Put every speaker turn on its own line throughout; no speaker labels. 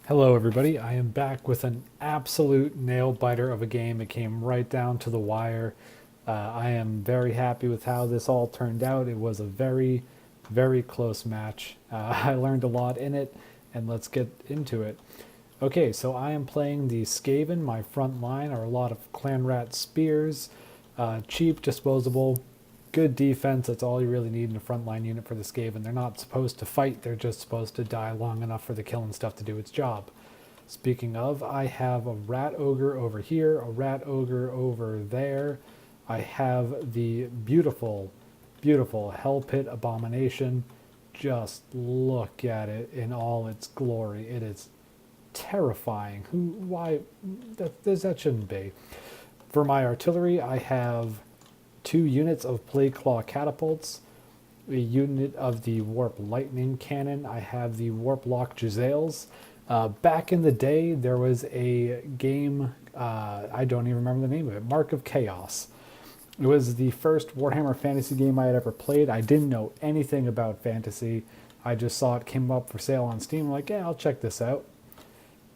Hello, everybody. I am back with an absolute nail biter of a game. It came right down to the wire. I am very happy with how this all turned out. It was a very, very close match. I learned a lot in it, and let's get into it. Okay, so I am playing the Skaven. My front line are a lot of clan rat spears, cheap, disposable, good defense. That's all you really need in a frontline unit for the Skaven. They're not supposed to fight, they're just supposed to die long enough for the killing stuff to do its job. Speaking of, I have a rat ogre over here, a rat ogre over there. I have the beautiful, beautiful hell pit abomination. Just look at it in all its glory. It is terrifying. Why, that shouldn't be. For my artillery, I have 2 units of Plague Claw catapults, a unit of the Warp Lightning Cannon. I have the Warp Lock Giselles. Back in the day, there was a game, I don't even remember the name of it, Mark of Chaos. It was the first Warhammer Fantasy game I had ever played. I didn't know anything about fantasy. I just saw it came up for sale on Steam. I'm like, yeah, I'll check this out.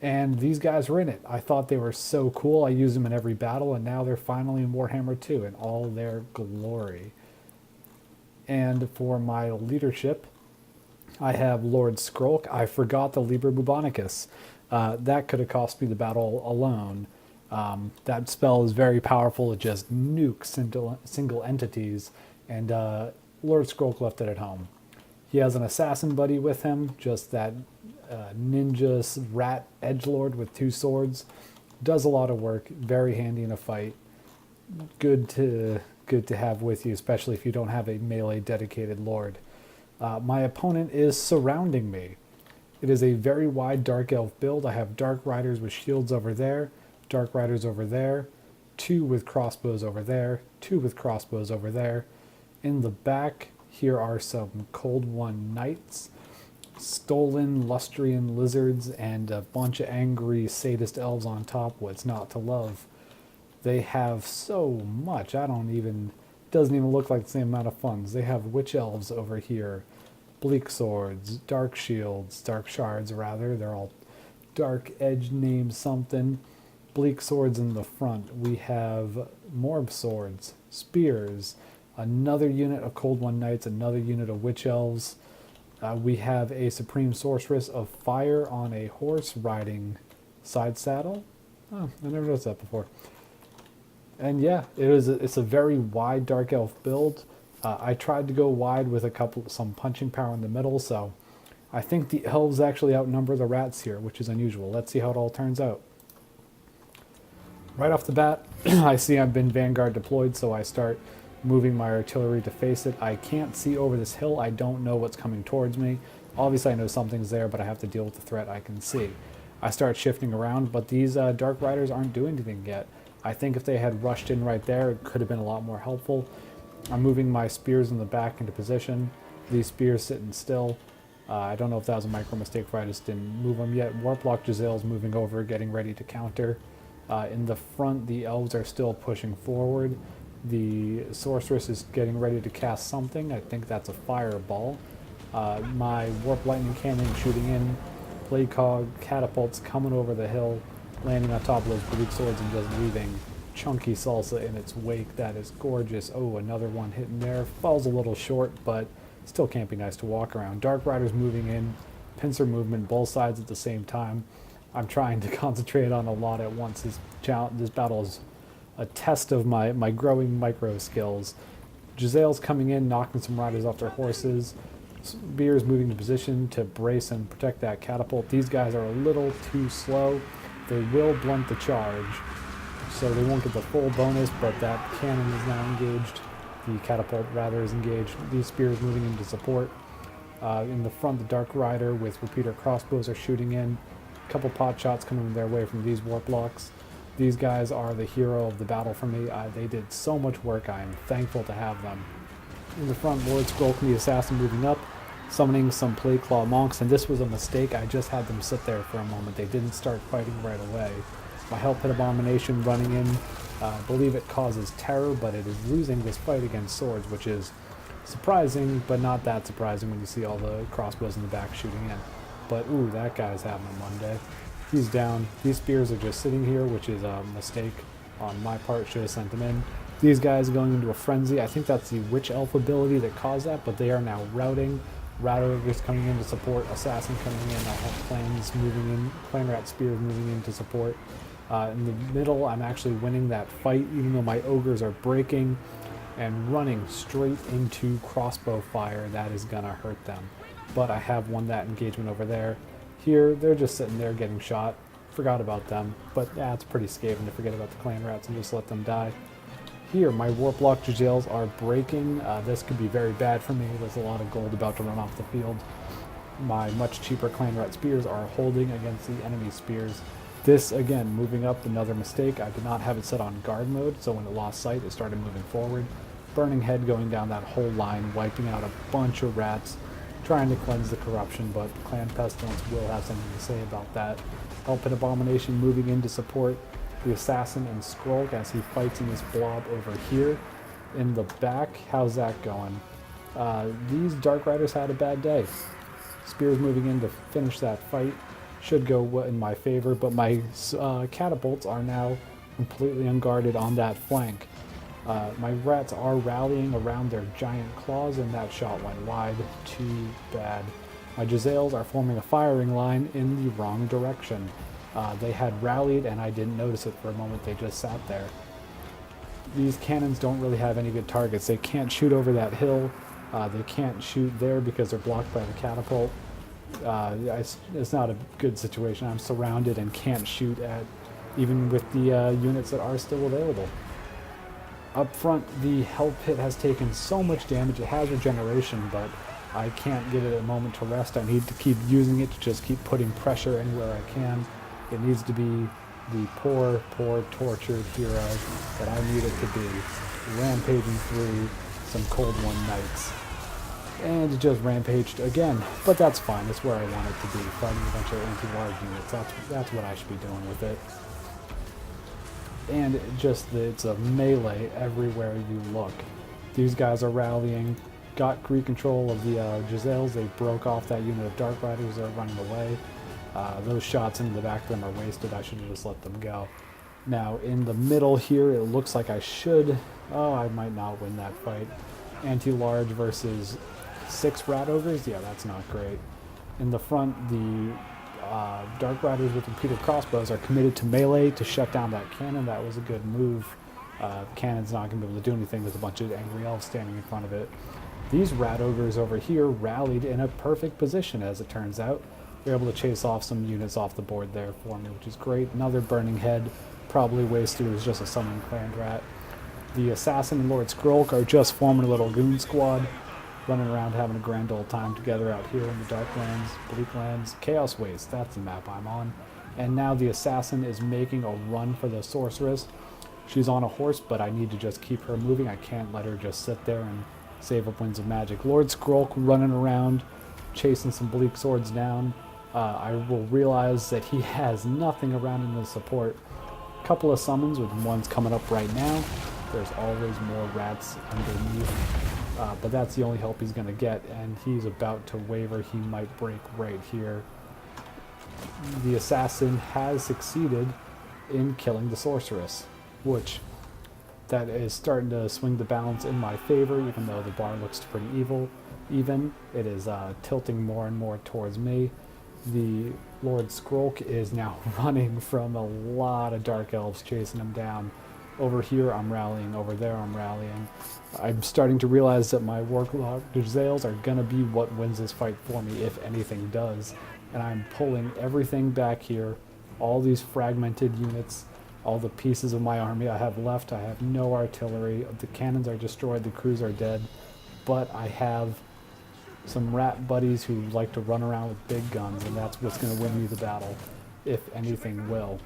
And these guys were in it. I thought they were so cool. I used them in every battle, and now they're finally in Warhammer 2 in all their glory. And for my leadership, I have Lord Skrulk. I forgot the Liber Bubonicus. That could have cost me the battle alone. That spell is very powerful. It just nukes single entities, and Lord Skrulk left it at home. He has an assassin buddy with him, just that ninja rat edgelord with 2 swords. Does a lot of work, very handy in a fight. Good to have with you, especially if you don't have a melee dedicated lord. My opponent is surrounding me. It is a very wide Dark Elf build. I have Dark Riders with shields over there, Dark Riders over there, 2 with crossbows over there, 2 with crossbows over there. In the back, here are some Cold One Knights, stolen Lustrian lizards, and a bunch of angry sadist elves on top. What's not to love? They have so much. Doesn't even look like the same amount of funds. They have witch elves over here, bleak swords, dark shields, dark shards rather. They're all dark edge named something. Bleak swords in the front. We have morb swords, spears, another unit of Cold One Knights, another unit of witch elves. We have a Supreme Sorceress of Fire on a horse riding side saddle. Oh, I never noticed that before. And yeah, it's a very wide Dark Elf build. I tried to go wide with some punching power in the middle, so I think the elves actually outnumber the rats here, which is unusual. Let's see how it all turns out. Right off the bat, I see I've been Vanguard deployed, so I start moving my artillery to face it. I can't see over this hill. I don't know what's coming towards me. Obviously I know something's there, but I have to deal with the threat I can see. I start shifting around, but these Dark Riders aren't doing anything yet. I think if they had rushed in right there, it could have been a lot more helpful. I'm moving my spears in the back into position. These spears sitting still. I don't know if that was a micro mistake if I just didn't move them yet. Warplock Gisele's moving over, getting ready to counter. In the front, the elves are still pushing forward. The sorceress is getting ready to cast something. I think that's a fireball. My Warp Lightning Cannon shooting in. Plague Claw catapults coming over the hill, landing on top of those bleak swords and just leaving chunky salsa in its wake. That is gorgeous. Oh, another one hitting there. Falls a little short, but still can't be nice to walk around. Dark Riders moving in. Pincer movement, both sides at the same time. I'm trying to concentrate on a lot at once. This battle is a test of my growing micro skills. Gisele's coming in, knocking some riders off their horses. Spears moving to position to brace and protect that catapult. These guys are a little too slow. They will blunt the charge, so they won't get the full bonus, but that cannon is now engaged. The catapult, rather, is engaged. These spears moving into support. In the front, the Dark Rider with repeater crossbows are shooting in. A couple pot shots coming their way from these warp blocks. These guys are the hero of the battle for me. They did so much work. I am thankful to have them. In the front, Lord Skrulk, the assassin, moving up, summoning some Plague Claw monks, and this was a mistake. I just had them sit there for a moment. They didn't start fighting right away. My Hell Pit Abomination running in. I believe it causes terror, but it is losing this fight against swords, which is surprising, but not that surprising when you see all the crossbows in the back shooting in. but ooh, that guy's having a Monday. He's down. These spears are just sitting here, which is a mistake on my part. Should have sent them in. These guys are going into a frenzy. I think that's the Witch Elf ability that caused that, but they are now routing. Rat Ogres coming in to support. Assassin coming in. I have clans moving in. Clan Rat Spears moving in to support. In the middle, I'm actually winning that fight, even though my ogres are breaking and running straight into crossbow fire. That is gonna hurt them. But I have won that engagement over there. Here, they're just sitting there getting shot. Forgot about them, but yeah, it's pretty Skaven to forget about the clan rats and just let them die. Here, my Warplock Jazales are breaking. This could be very bad for me. There's a lot of gold about to run off the field. My much cheaper clan rat spears are holding against the enemy spears. This, again, moving up, another mistake. I did not have it set on guard mode, so when it lost sight, it started moving forward. Burning Head going down that whole line, wiping out a bunch of rats, trying to cleanse the corruption, but Clan Pestilence will have something to say about that. Hellpit Abomination moving in to support the Assassin and Skrulk as he fights in this blob over here. In the back, how's that going? These Dark Riders had a bad day. Spears moving in to finish that fight. Should go in my favor, but my catapults are now completely unguarded on that flank. My rats are rallying around their giant claws, and that shot went wide. Too bad. My Jazales are forming a firing line in the wrong direction. They had rallied, and I didn't notice it for a moment. They just sat there. These cannons don't really have any good targets. They can't shoot over that hill. They can't shoot there because they're blocked by the catapult. It's not a good situation. I'm surrounded and can't shoot at, even with the units that are still available. Up front, the Hell Pit has taken so much damage. It has regeneration, but I can't give it a moment to rest. I need to keep using it to just keep putting pressure anywhere I can. It needs to be the poor, poor, tortured hero that I need it to be, rampaging through some Cold One Knights. And it just rampaged again, but that's fine. That's where I want it to be, fighting a bunch of anti-large units. That's what I should be doing with it. And it's a melee everywhere you look. These guys are rallying, got Greek control of the Jazales. They broke off that unit of Dark Riders that are running away. Those shots into the back of them are wasted. I should have just let them go. Now, in the middle here, it looks like I should. Oh, I might not win that fight. Anti-large versus 6 rat ogres? Yeah, that's not great. In the front, the Dark Riders with repeated crossbows are committed to melee to shut down that cannon. That was a good move. Cannon's not going to be able to do anything with a bunch of angry elves standing in front of it. These rat ogres over here rallied in a perfect position, as it turns out. They're able to chase off some units off the board there for me, which is great. Another Burning Head, probably wasted. It was just a summoned clan rat. The Assassin and Lord Skrulk are just forming a little goon squad, running around having a grand old time together out here in the Darklands, Bleaklands, Chaos Waste. That's the map I'm on. And now the Assassin is making a run for the Sorceress. She's on a horse, but I need to just keep her moving. I can't let her just sit there and save up Winds of Magic. Lord Skrulk running around, chasing some Bleak Swords down. I will realize that he has nothing around him to support. A couple of summons, with one's coming up right now. There's always more rats underneath. But that's the only help he's going to get, and he's about to waver. He might break right here. The Assassin has succeeded in killing the Sorceress, which that is starting to swing the balance in my favor, even though the bar looks pretty even. It is tilting more and more towards me. The Lord Skrulk is now running from a lot of Dark Elves chasing him down. Over here I'm rallying, over there I'm rallying. I'm starting to realize that my Warlock Jazales are going to be what wins this fight for me, if anything does. And I'm pulling everything back here, all these fragmented units, all the pieces of my army I have left. I have no artillery. The cannons are destroyed, the crews are dead. But I have some rat buddies who like to run around with big guns, and that's what's going to win me the battle, if anything will.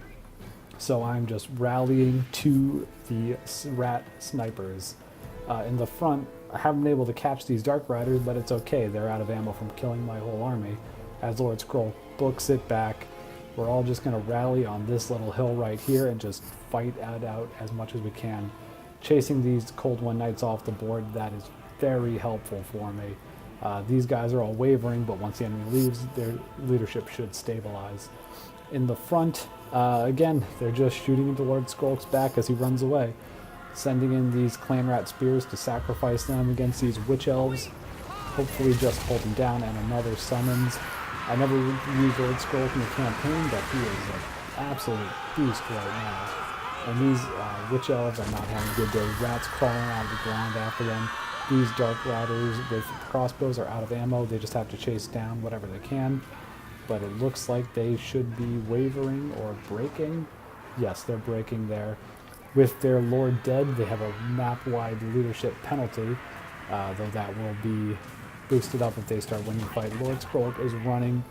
So I'm just rallying to the rat snipers. In the front, I haven't been able to catch these Dark Riders, but it's okay. They're out of ammo from killing my whole army. As Lord Skrulk books it back, we're all just going to rally on this little hill right here and just fight it out as much as we can. Chasing these Cold One Knights off the board, that is very helpful for me. These guys are all wavering, but once the enemy leaves, their leadership should stabilize. In the front, again, they're just shooting into Lord Skrulk's back as he runs away, sending in these clan rat spears to sacrifice them against these witch elves, hopefully just hold them down, and another summons. I never used Lord Skrulk in the campaign, but he is an absolute beast right now. And these witch elves are not having a good day. Rats crawling out of the ground after them. These dark riders with crossbows are out of ammo. They just have to chase down whatever they can. But it looks like they should be wavering or breaking. Yes, they're breaking there. With their lord dead, they have a map-wide leadership penalty, though that will be boosted up if they start winning the fight. Lord Skrulk is running.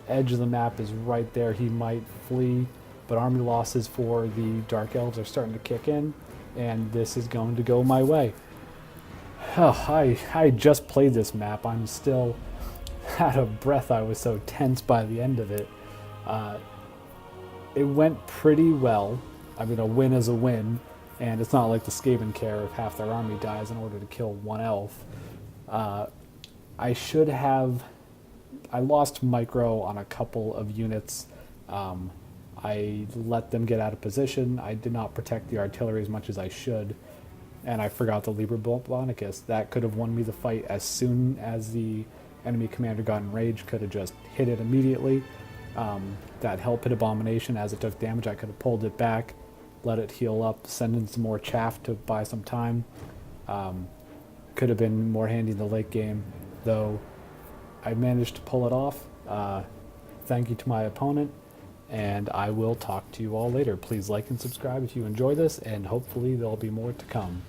Edge of the map is right there. He might flee, but army losses for the Dark Elves are starting to kick in, and this is going to go my way. Oh, I just played this map. I'm still out of breath. I was so tense by the end of it. It went pretty well. I mean, a win is a win, and it's not like the Skaven care if half their army dies in order to kill one elf. I should have... I lost micro on a couple of units. I let them get out of position. I did not protect the artillery as much as I should, and I forgot the Liber Botanicus. That could have won me the fight as soon as the enemy commander got enraged. Could have just hit it immediately. That help hit Abomination as it took damage. I could have pulled it back, let it heal up, send in some more chaff to buy some time. Could have been more handy in the late game, though I managed to pull it off. Thank you to my opponent, and I will talk to you all later. Please like and subscribe if you enjoy this, and hopefully there'll be more to come.